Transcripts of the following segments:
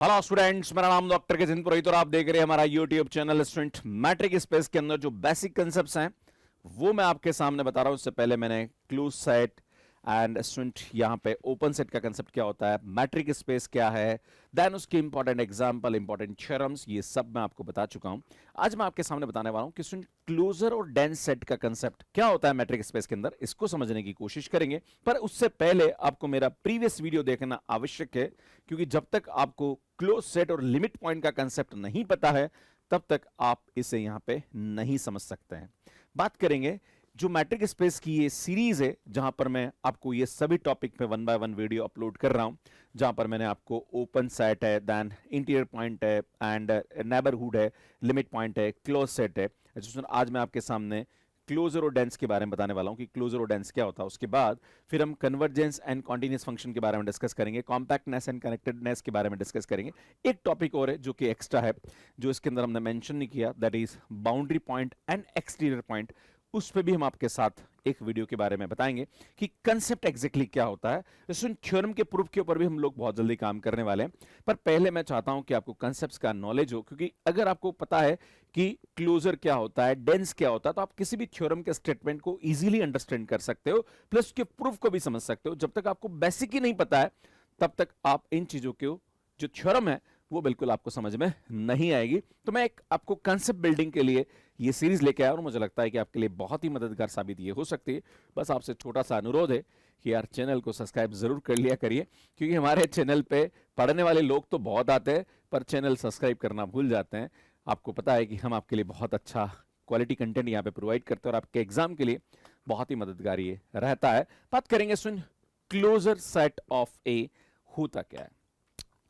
Hello students, मेरा नाम doctor Kishan पुरोहित और आप देख रहे हैं हमारा YouTube channel student matric space के अंदर जो बेसिक कंसेप्ट्स हैं वो मैं आपके सामने बता रहा हूं। उससे पहले मैंने क्लोज सेट एंड स्टूडेंट यहां पे ओपन सेट का कंसेप्ट क्या होता है, मैट्रिक स्पेस क्या है, देन उसकी इंपॉर्टेंट एग्जांपल, इंपॉर्टेंट थ्योरम्स, ये सब मैं आपको बता चुका हूं। आज मैं आपके सामने बताने वाला हूं कि स्टूडेंट क्लोजर और डेंस सेट का कंसेप्ट क्या होता है मैट्रिक स्पेस के अंदर, इसको समझने की कोशिश करेंगे। पर उससे पहले आपको मेरा प्रीवियस वीडियो देखना आवश्यक है, क्योंकि जब तक आपको क्लोज सेट और लिमिट पॉइंट का कंसेप्ट नहीं पता है तब तक आप इसे यहां पे नहीं समझ सकते हैं। बात करेंगे जो मैट्रिक स्पेस की ये सीरीज है जहां पर मैं आपको ये सभी टॉपिक पे one by one video upload कर रहा हूं, जहां पर मैंने आपको ओपन सेट है, देन इंटीरियर पॉइंट है एंड नेबरहुड है, लिमिट पॉइंट है, क्लोज सेट है। आज मैं आपके सामने क्लोजर और डेंस के बारे में बताने वाला हूं कि क्लोजर और डेंस क्या होता है। उसके बाद फिर हम कन्वर्जेंस एंड कॉन्टिन्यूस फंक्शन के बारे में डिस्कस करेंगे, कॉम्पैक्टनेस एंड कनेक्टेडनेस के बारे में डिस्कस करेंगे। एक टॉपिक और है जो कि एक्स्ट्रा है, जो इसके अंदर हमने मेंशन नहीं किया, that is boundary point and exterior point. उस पे भी हम आपके साथ एक वीडियो के बारे में बताएंगे कि कंसेप्ट एग्जैक्टली क्या होता है। इसमें थ्योरम के प्रूफ के ऊपर भी हम लोग बहुत जल्दी काम करने वाले हैं, पर पहले मैं चाहता हूं कि आपको कंसेप्ट्स का नॉलेज हो, क्योंकि अगर आपको पता है कि क्लोजर क्या होता है, डेंस क्या होता है, तो आप किसी भी थ्योरम के स्टेटमेंट को इजीली अंडरस्टैंड कर सकते हो, प्लस उसके प्रूफ को भी समझ सकते हो। जब तक आपको बेसिक ही नहीं पता है तब तक आप इन चीजों को, जो थ्योरम है, वो बिल्कुल आपको समझ में नहीं आएगी। तो मैं एक आपको कंसेप्ट बिल्डिंग के लिए ये सीरीज लेके आया और मुझे लगता है कि आपके लिए बहुत ही मददगार साबित ये हो सकती है। बस आपसे छोटा सा अनुरोध है कि यार चैनल को सब्सक्राइब जरूर कर लिया करिए, क्योंकि हमारे चैनल पे पढ़ने वाले लोग तो बहुत आते हैं पर चैनल सब्सक्राइब करना भूल जाते हैं। आपको पता है कि हम आपके लिए बहुत अच्छा क्वालिटी कंटेंट यहाँ पे प्रोवाइड करते हैं और आपके एग्जाम के लिए बहुत ही मददगार ये रहता है। बात करेंगे सुन, क्लोजर सेट ऑफ ए होता क्या है।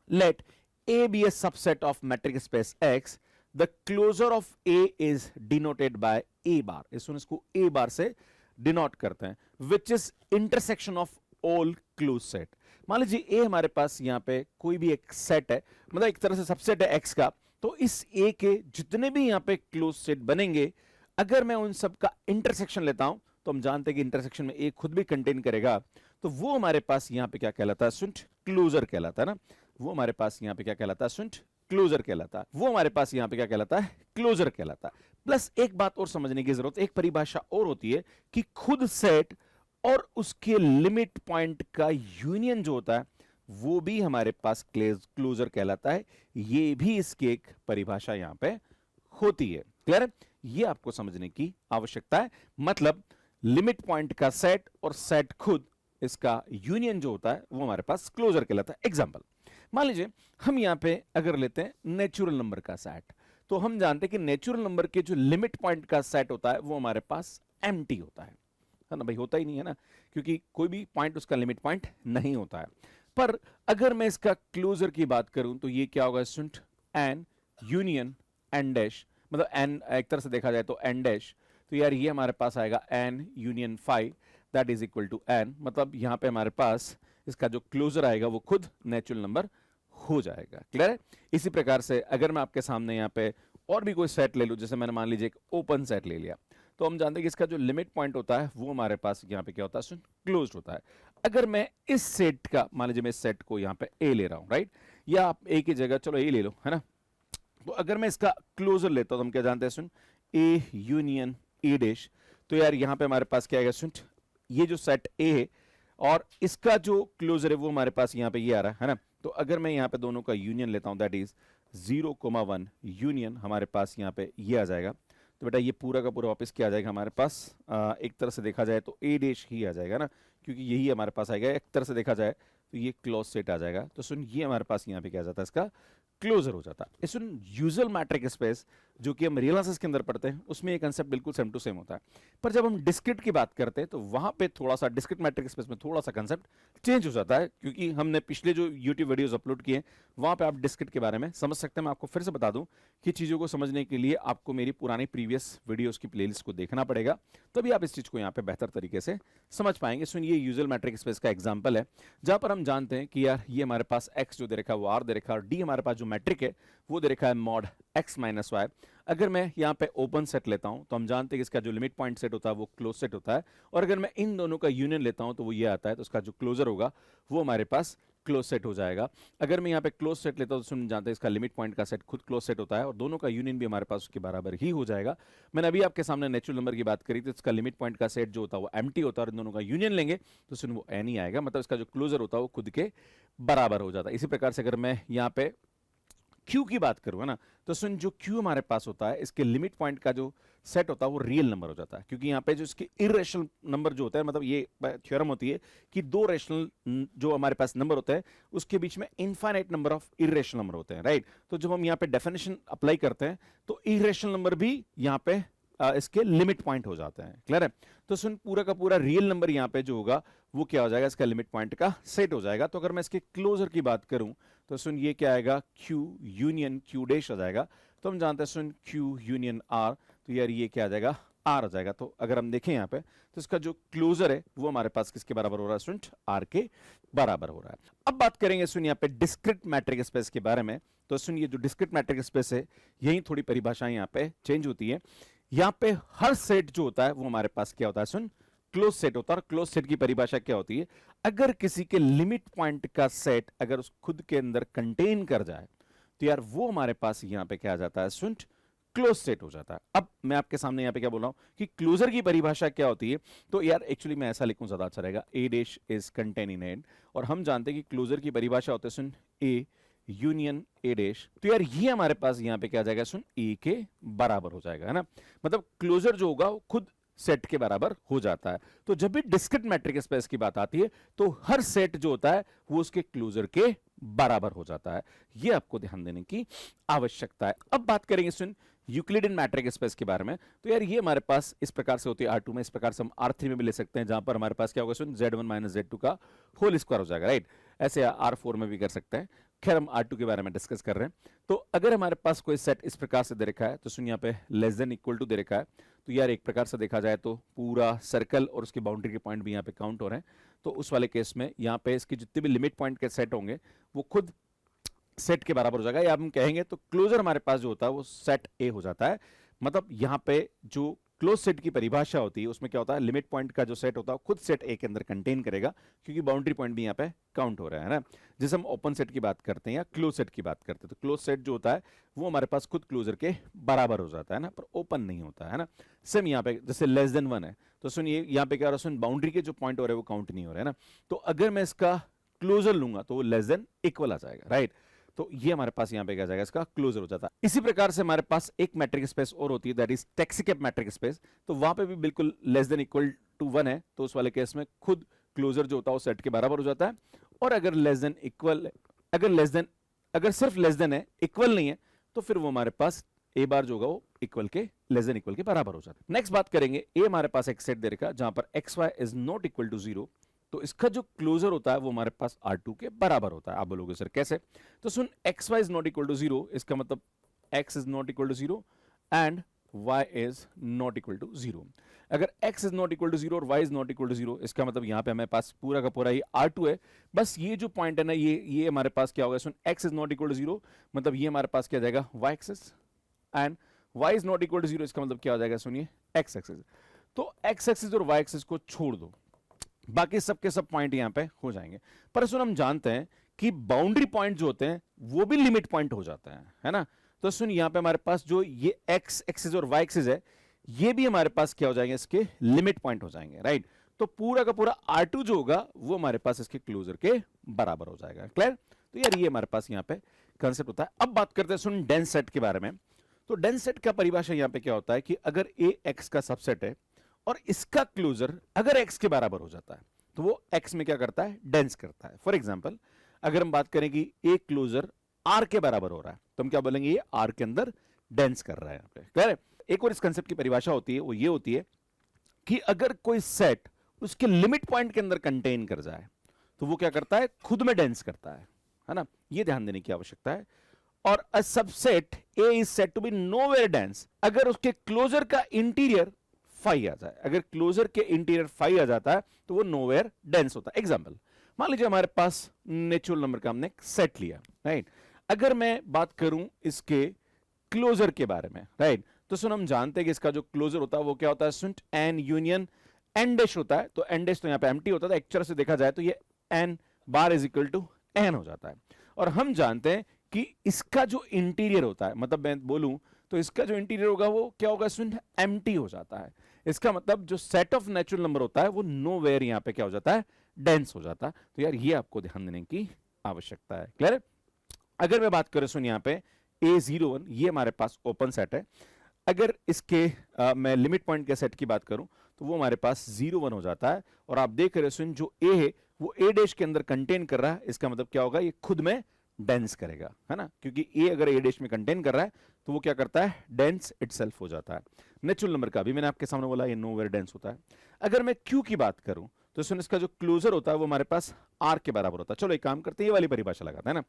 Let A be a subset of metric space X, the closure of A is denoted by A bar. इसको A bar से डिनोट करते हैं, which is intersection of all closed set. मान लीजिए A हमारे पास यहाँ पे कोई भी एक सेट है, मतलब एक तरह से सबसेट है X का, तो इस A के जितने भी यहाँ पे क्लोज सेट बनेंगे, अगर मैं उन सब का इंटरसेक्शन लेता हूं तो हम जानते हैं कि इंटरसेक्शन में A खुद भी कंटेन करेगा, तो वो हमारे पास यहाँ पे क्या कहलाता है, सुंठ क्लोजर कहलाता है ना। वो हमारे पास यहाँ पे क्या कहलाता है, सुंठ क्लोजर कहलाता है। वो हमारे पास यहाँ पे क्या कहलाता है, क्लोजर कहलाता है। प्लस एक बात और समझने की जरूरत, एक परिभाषा और होती है कि खुद सेट और उसके लिमिट पॉइंट का यूनियन जो होता है वो भी हमारे पास क्लोजर कहलाता है। ये भी इसकी एक परिभाषा यहां पे होती है। क्लियर है? ये आपको समझने की आवश्यकता है। मतलब लिमिट पॉइंट का सेट और सेट खुद, इसका यूनियन जो होता है वो हमारे पास क्लोजर कहलाता है। एग्जांपल मान लीजिए हम यहां पे अगर लेते हैं नेचुरल नंबर का सेट, तो हम जानते हैं कि नेचुरल नंबर के जो लिमिट पॉइंट का सेट होता है वो हमारे पास एम्प्टी होता है ना भाई, होता ही नहीं है ना, क्योंकि कोई भी पॉइंट उसका लिमिट पॉइंट नहीं होता है। पर अगर मैं इसका क्लोजर की बात करूं तो ये क्या होगा student, N union N dash, मतलब एन एक तरह से देखा जाए तो एन डैश, तो यार ये हमारे पास आएगा N union 5 that is equal to N. मतलब यहां पे हमारे पास इसका जो क्लोजर आएगा वो खुद नेचुरल नंबर हो जाएगा। क्लियर है? इसी प्रकार से अगर मैं आपके सामने यहाँ पे और भी कोई सेट ले लूं, जैसे मैंने मान लीजिए एक ओपन सेट ले लिया, तो हम जानते हैं कि इसका जो लिमिट पॉइंट होता है वो हमारे पास यहाँ पे क्या होता है, क्लोज्ड होता है। अगर मैं इस सेट का, मान लीजिए मैं इस सेट को यहाँ पे ए ले रहा हूं, राइट, या आप ए की जगह चलो ए ले लो, है ना, तो अगर मैं इसका क्लोजर लेता हूं तो हम क्या जानते हैं, सुन ए यूनियन ए डैश, तो यार यहां पे हमारे पास क्या आएगा, सुन ये जो सेट ए है और इसका जो क्लोजर है वो हमारे पास यहाँ पे ये आ रहा है ना। तो अगर मैं यहाँ पे दोनों का यूनियन लेता हूं, दैट इज 0,1 यूनियन, हमारे पास यहाँ पे ये आ जाएगा। तो बेटा ये पूरा का पूरा वापस क्या आ जाएगा हमारे पास, एक तरह से देखा जाए तो ए डैश ही आ जाएगा ना, क्योंकि यही हमारे पास आएगा। एक तरह से देखा जाए तो ये क्लोज सेट आ जाएगा। तो सुन ये हमारे पास यहाँ पे क्या आ जाता है, इसका क्लोजर हो जाता है। सुन यूजुअल मैट्रिक स्पेस जो कि हम रियल एनालिसिस के अंदर पढ़ते हैं उसमें ये कंसेप्ट बिल्कुल सेम टू सेम होता है, पर जब हम डिस्क्रीट की बात करते हैं तो वहां पे थोड़ा सा डिस्क्रीट मैट्रिक स्पेस में थोड़ा सा कंसेप्ट चेंज हो जाता है, क्योंकि हमने पिछले जो यूट्यूब वीडियोस अपलोड किए वहां पे आप डिस्क्रीट के बारे में समझ सकते हैं। मैं आपको फिर से बता दूं कि चीजों को समझने के लिए आपको मेरी पुरानी प्रीवियस वीडियोस की प्लेलिस्ट को देखना पड़ेगा, तभी आप इस चीज को यहाँ पे बेहतर तरीके से समझ पाएंगे। सुन ये यूजुअल मैट्रिक स्पेस का एग्जाम्पल है, जहां पर हम जानते हैं कि यार ये हमारे पास एक्स जो दे रखा है वो आर दे रखा है, और डी हमारे पास जो मैट्रिक है वो दे रखा है मॉड एक्स माइनस वाई। अगर मैं यहाँ पे ओपन सेट लेता हूं तो हम जानते हैं कि इसका जो लिमिट पॉइंट सेट होता है वो क्लोज सेट होता है, और अगर मैं इन दोनों का यूनियन लेता हूं तो वो ये आता है, तो इसका जो क्लोजर होगा वो हमारे पास क्लोज सेट हो जाएगा। अगर मैं यहाँ पे क्लोज सेट लेता हूँ तो सुन जानते हैं इसका लिमिट पॉइंट का सेट खुद क्लोज सेट होता है और दोनों का यूनियन भी हमारे पास उसके बराबर ही हो जाएगा। मैंने अभी आपके सामने नेचुरल नंबर की बात करी तो इसका लिमिट पॉइंट का सेट जो होता है वो एम्प्टी होता है और इन दोनों का यूनियन लेंगे तो सुन वो एन ही आएगा, मतलब इसका जो क्लोजर होता है वो खुद के बराबर हो जाता है। इसी प्रकार से अगर मैं यहाँ पे Q की बात करूँ ना तो सुन जो Q हमारे पास होता है इसके लिमिट पॉइंट का जो सेट होता है वो रियल नंबर हो जाता है, क्योंकि यहाँ पे जो इसके इरेशनल नंबर जो होता है, मतलब ये थ्योरम होती है कि दो रेशनल जो हमारे पास नंबर होते हैं उसके बीच में infinite number of irrational number होते हैं, राइट। तो जब हम यहाँ पे डेफिनेशन अप्लाई करते हैं तो इरेशनल नंबर भी यहाँ पे इसके लिमिट पॉइंट हो जाते हैं, क्लियर है। तो सुन पूरा का पूरा रियल नंबर यहाँ पे जो होगा वो क्या हो जाएगा, इसका लिमिट पॉइंट का सेट हो जाएगा। तो अगर मैं इसके क्लोजर की बात करूं तो सुन ये क्या आएगा, Q यूनियन Q डैश आ जाएगा। तो हम जानते हैं सुन Q यूनियन R, तो यार ये क्या आ जाएगा, R आ जाएगा। तो अगर हम देखें यहाँ पे तो इसका जो क्लोजर है वो हमारे पास किसके बराबर हो रहा है, स्टूडेंट R के बराबर हो रहा है। अब बात करेंगे सुन यहाँ पे डिस्क्रीट मैट्रिक स्पेस के बारे में। तो सुन ये जो डिस्क्रीट मैट्रिक स्पेस है यही थोड़ी परिभाषाएं यहाँ पे चेंज होती है। यहाँ पे हर सेट जो होता है वो हमारे पास क्या होता है, सुन क्लोज सेट होता है। और क्लोज सेट की परिभाषा क्या होती है, अगर किसी के लिमिट पॉइंट का सेट अगर उस खुद के अंदर कंटेन कर जाए तो यार वो हमारे पास यहाँ पे क्या आ जाता है, सुन क्लोज सेट हो जाता है। अब मैं आपके सामने यहाँ पे क्या बोल रहा हूँ कि क्लोजर की परिभाषा क्या होती है, तो यार एक्चुअली मैं ऐसा लिखूं ज्यादा अच्छा रहेगा, A dash is contain in ad. और हम जानते हैं कि क्लोजर की परिभाषा होती है सुन ए यूनियन ए डैश। तो यार ये हमारे पास यहाँ पे क्या आ जाएगा, सुन ए के बराबर हो जाएगा, है ना। मतलब क्लोजर जो होगा वो खुद सेट के बराबर हो जाता है। तो जब भी डिस्क्रीट मैट्रिक स्पेस की बात आती है तो हर सेट जो होता है वो उसके क्लोजर के बराबर हो जाता है। ये आपको ध्यान देने की आवश्यकता है। अब बात करेंगे सुन यूक्लिडियन मैट्रिक स्पेस के बारे में। तो यार ये हमारे पास इस प्रकार से होती है R2 में, इस प्रकार से हम R3 में भी ले सकते हैं, जहां पर हमारे पास क्या होगा सुन Z1 माइनस Z2 का होल स्क्वायर हो जाएगा, राइट। ऐसे R4 में भी कर सकते हैं। खैर हम R2 के बारे में डिस्कस कर रहे हैं। तो अगर हमारे पास कोई सेट इस प्रकार से दे रखा है तो सुन यहाँ पे लेस देन इक्वल टू दे रखा है, तो यार एक प्रकार से देखा जाए तो पूरा सर्कल और उसकी बाउंड्री के पॉइंट भी यहाँ पे काउंट हो रहे हैं। तो उस वाले केस में यहाँ पे इसकी जितने भी लिमिट पॉइंट के सेट होंगे वो खुद सेट के बराबर हो जाएगा, या हम कहेंगे तो क्लोजर हमारे पास जो होता है वो सेट ए हो जाता है। मतलब यहाँ पे जो क्लोज सेट की परिभाषा होती है उसमें क्या होता है, लिमिट पॉइंट का जो सेट होता है खुद सेट ए के अंदर कंटेन करेगा, क्योंकि बाउंड्री पॉइंट भी यहाँ पे काउंट हो रहा है ना। जैसे हम ओपन सेट की बात करते हैं या क्लोज सेट की बात करते हैं तो क्लोज सेट जो होता है वो हमारे पास खुद क्लोजर के बराबर हो जाता है ना, पर ओपन नहीं होता है ना। सेम यहाँ पे जैसे लेस देन 1 है तो सुन ये यहाँ पे क्या हो रहा है, सुन बाउंड्री के जो पॉइंट हो रहे हैं वो काउंट नहीं हो रहे हैं ना। तो अगर मैं इसका क्लोजर लूंगा तो वो लेस देन इक्वल आ जाएगा, राइट। तो ये हमारे पास यहाँ पे क्या जाएगा, इसका क्लोजर हो जाता है। इसी प्रकार से हमारे पास एक मैट्रिक स्पेस और होती है दैट इज टैक्सीकेप मैट्रिक स्पेस। तो वहां पे भी बिल्कुल लेस देन इक्वल टू 1 है, तो उस वाले केस में खुद क्लोजर जो होता है वो सेट के बराबर हो जाता है। और अगर लेस देन इक्वल, अगर सिर्फ लेस देन है, इक्वल नहीं है, तो फिर वो हमारे पास ए बार जो होगा वो इक्वल के लेस देन इक्वल के बराबर हो जाता है। नेक्स्ट बात करेंगे, ए हमारे पास एक सेट दे रखा जहां पर x y is not equal to 0, तो इसका जो क्लोजर होता है वो हमारे पास R2 के बराबर होता है। आप बोलोगे सर कैसे, तो सुन xy is not equal to 0, इसका मतलब x is not equal to 0 and y is not equal to 0। अगर x is not equal to 0 और y is not equal to 0, इसका मतलब यहाँ पे हमारे पास पूरा का पूरा ये R2 है। बस ये जो पॉइंट है ना, ये हमारे पास क्या होगा, सुन x is not equal to 0 मतलब ये हमारे पास क्या जाएगा y axis, and y is not equal to 0 इसका मतलब क्या हो जाएगा, सुनिए x एक्सिस। तो x एक्सिस और y एक्सिस को छोड़ दो, बाकी सब के सब पॉइंट यहां पे हो जाएंगे। पर सुन हम जानते हैं कि बाउंड्री पॉइंट जो होते हैं वो भी लिमिट पॉइंट हो जाते हैं, है ना। तो सुन यहां पे हमारे पास जो ये x एक्सिस और y एक्सिस है ये भी हमारे पास क्या हो जाएंगे, इसके लिमिट पॉइंट हो जाएंगे, राइट। तो पूरा का पूरा R2 जो होगा वो हमारे पास इसके क्लोजर के बराबर हो जाएगा, क्लियर। तो यार ये हमारे पास यहाँ पे कंसेप्ट होता है। अब बात करते हैं सुन डेंस सेट के बारे में। तो डेंस सेट का परिभाषा यहाँ पे क्या होता है कि अगर a x का सबसेट है और इसका क्लोजर अगर x के बराबर हो जाता है तो वो x में क्या करता है, डेंस करता है। फॉर एग्जांपल अगर हम बात करें कि a क्लोजर r के बराबर हो रहा है तो हम क्या बोलेंगे, ये r के अंदर डेंस कर रहा है। यहाँ पे क्लियर है। एक और इस कंसेप्ट की परिभाषा होती है, वो ये होती है कि अगर कोई सेट उसके लिमिट पॉइंट के अंदर कंटेन कर जाए तो वो क्या करता है, खुद में डेंस करता है ना। ये ध्यान देने की आवश्यकता है। और a subset a is said to be nowhere dense अगर उसके क्लोजर का इंटीरियर फाई आ जाए। अगर क्लोजर के इंटीरियर फाई आ जाता है तो वो नोवेयर डेंस होता है। एग्जांपल मान लीजिए हमारे पास नेचुरल नंबर का हमने सेट लिया, राइट। अगर मैं बात करूं इसके क्लोजर के बारे में, राइट, तो सुन हम जानते हैं कि इसका जो क्लोजर होता है वो क्या होता है, सुन एन यूनियन एन डैश होता है। तो एन डैश तो यहां पे एम्प्टी होता था, एक तरह से देखा जाए तो ये N bar is equal to N हो जाता है। और हम जानते हैं कि इसका जो इंटीरियर होता है, मतलब मैं बोलूं तो इसका जो इंटीरियर होगा वो क्या होगा स्टूडेंट, एम्प्टी हो जाता है। इसका मतलब जो सेट ऑफ नेचुरल नंबर होता है वो नोवेयर यहां पे क्या हो जाता है, डेंस हो जाता है। तो यार ये आपको ध्यान देने की आवश्यकता है। क्लियर है? अगर मैं बात करूं सुन यहाँ पे A01, ये हमारे पास ओपन सेट है। अगर इसके मैं लिमिट पॉइंट के सेट की बात करूं तो वो हमारे पास 0 1 हो जाता है। और आप देख रहे हो सुन जो ए है वो ए डैश के अंदर कंटेन कर रहा है, इसका मतलब क्या होगा, ये खुद में डेंस करेगा, है ना, क्योंकि ए अगर ए डैश में कंटेन कर रहा है तो वो क्या करता है, डेंस इटसेल्फ हो जाता है। नेचुरल नंबर का भी मैंने आपके सामने बोला ये नोवेयर डेंस होता है। अगर मैं क्यू की बात करूं तो सुन इसका जो क्लोजर होता है वो हमारे पास आर के बराबर होता है। चलो एक काम करते हैं, ये वाली परिभाषा लगाते हैं ना।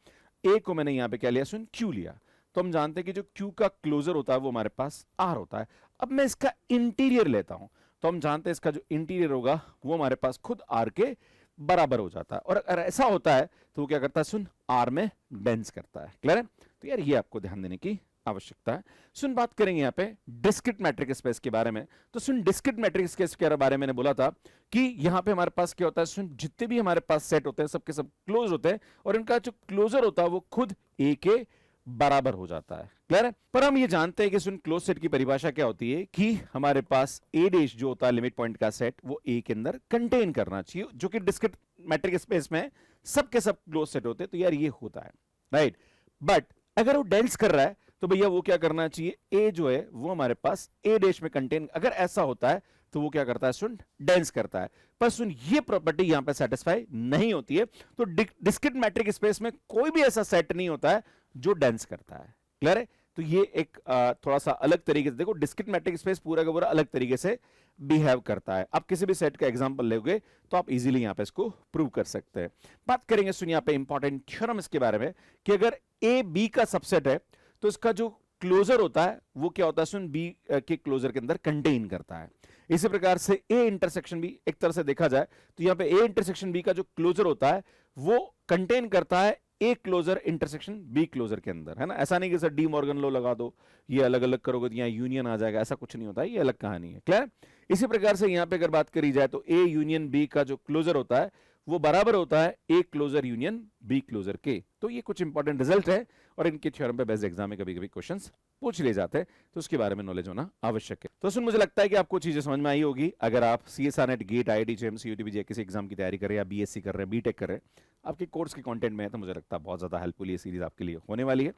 ए को मैंने यहां पे क्या लिया सुन, क्यू लिया, तो हम जानते हैं कि जो क्यू का क्लोजर होता है वो हमारे पास आर होता है। अब मैं इसका इंटीरियर लेता हूं तो हम जानते हैं इसका जो इंटीरियर होगा वो हमारे पास खुद आर के बराबर हो जाता है। और अगर ऐसा होता है तो वो क्या करता है सुन, आर में डेंस करता है। क्लियर है? तो यार ये आपको ध्यान देने की आवश्यकता है। सुन बात करेंगे यहाँ पे डिस्क्रीट मैट्रिक स्पेस के बारे में। तो सुन डिस्क्रीट मैट्रिक स्पेस के बारे में मैंने बोला था कि यहाँ पे हमारे पास क्या होता है सुन, जितने भी हमारे पास सेट होते हैं सबके सब क्लोज होते हैं और इनका जो क्लोजर होता है वो खुद ए के बराबर हो जाता है। क्लियर है? पर हम ये जानते हैं कि सुन क्लोज सेट की परिभाषा क्या होती है कि हमारे पास ए डैश जो होता है लिमिट पॉइंट का सेट वो ए के अंदर कंटेन करना चाहिए, जो कि डिस्क्रीट मैट्रिक स्पेस में सबके सब क्लोज सेट होते हैं। तो यार ये होता है, राइट। बट अगर वो डेंस कर रहा है तो भैया वो क्या करना चाहिए, ए जो है वो हमारे पास ए डैश में कंटेन, अगर ऐसा होता है तो वो क्या करता है सुन, डेंस करता है। पर सुन ये प्रॉपर्टी यहां पे सेटिस्फाई नहीं होती है। तो डिस्क्रीट मैट्रिक स्पेस में कोई भी ऐसा सेट नहीं होता है जो डेंस करता है। क्लियर है? तो ये एक थोड़ा सा अलग तरीके से देखो, डिस्क्रीट मैट्रिक स्पेस पूरा का पूरा अलग तरीके से बिहेव करता है। आप किसी भी सेट का एग्जांपल लोगे तो आप इजीली यहां पे इसको प्रूव कर सकते हैं। बात करेंगे सुन यहां पे इंपॉर्टेंट थ्योरम इसके बारे में कि अगर ए बी का सबसेट है तो इसका जो क्लोजर होता है वो क्या होता है सुन, बी के क्लोजर के अंदर कंटेन करता है। इसी प्रकार से ए इंटरसेक्शन बी, एक तरह से देखा जाए तो यहां पे ए इंटरसेक्शन बी का जो क्लोजर होता है वो कंटेन करता है A closure intersection B closure के अंदर, है ना। ऐसा नहीं कि सर डी मॉर्गन लो लगा दो, ये अलग अलग करोगे तो यहाँ यूनियन आ जाएगा, ऐसा कुछ नहीं होता है, ये अलग कहानी है। क्लियर? इसी प्रकार से यहाँ पे अगर बात करी जाए तो ए यूनियन बी का जो क्लोजर होता है वो बराबर होता है A closure union B closure के। तो ये कुछ इंपॉर्टेंट रिजल्ट है और इनके थ्योरम पे बेस्ड एग्जाम में कभी कभी क्वेश्चंस पूछ लिए जाते हैं, तो उसके बारे में नॉलेज होना आवश्यक है। तो सुन मुझे लगता है कि आपको चीजें समझ में आई होगी। अगर आप CSR NET GATE IIT JMC UTP किसी एग्जाम की तैयारी कर रहे हैं या बीएससी कर रहे हैं बीटेक कर रहे हैं, आपके कोर्स के कंटेंट में है, तो मुझे लगता है बहुत ज्यादा हेल्पफुल ये सीरीज आपके लिए होने वाली है।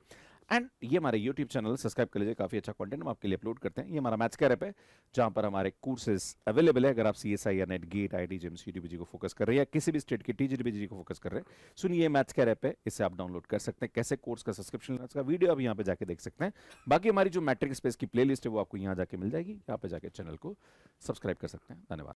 एंड ये हमारे यूट्यूब चैनल सब्सक्राइब कर लीजिए, काफी अच्छा कंटेंट हम आपके लिए अपलोड करते हैं। ये हमारा मैथ्स का ऐप है जहां पर हमारे कोर्सेज अवेलेबल है। अगर आप सीएसआई या NET GATE IIT JMC UTP को फोकस कर रहे हैं या किसी भी स्टेट के टीजीटीपी को फोकस कर रहे हैं, सुनिए मैथ्स का ऐप है, इससे आप डाउनलोड कर सकते हैं। कैसे कोर्स का सब्सक्रिप्शन लेना, इसका वीडियो आप यहाँ पे जाके देख सकते हैं। बाकी हमारी जो मैट्रिक स्पेस की प्लेलिस्ट है वो आपको यहाँ जाके मिल जाएगी, यहाँ पे जाके चैनल को सब्सक्राइब कर सकते हैं। धन्यवाद।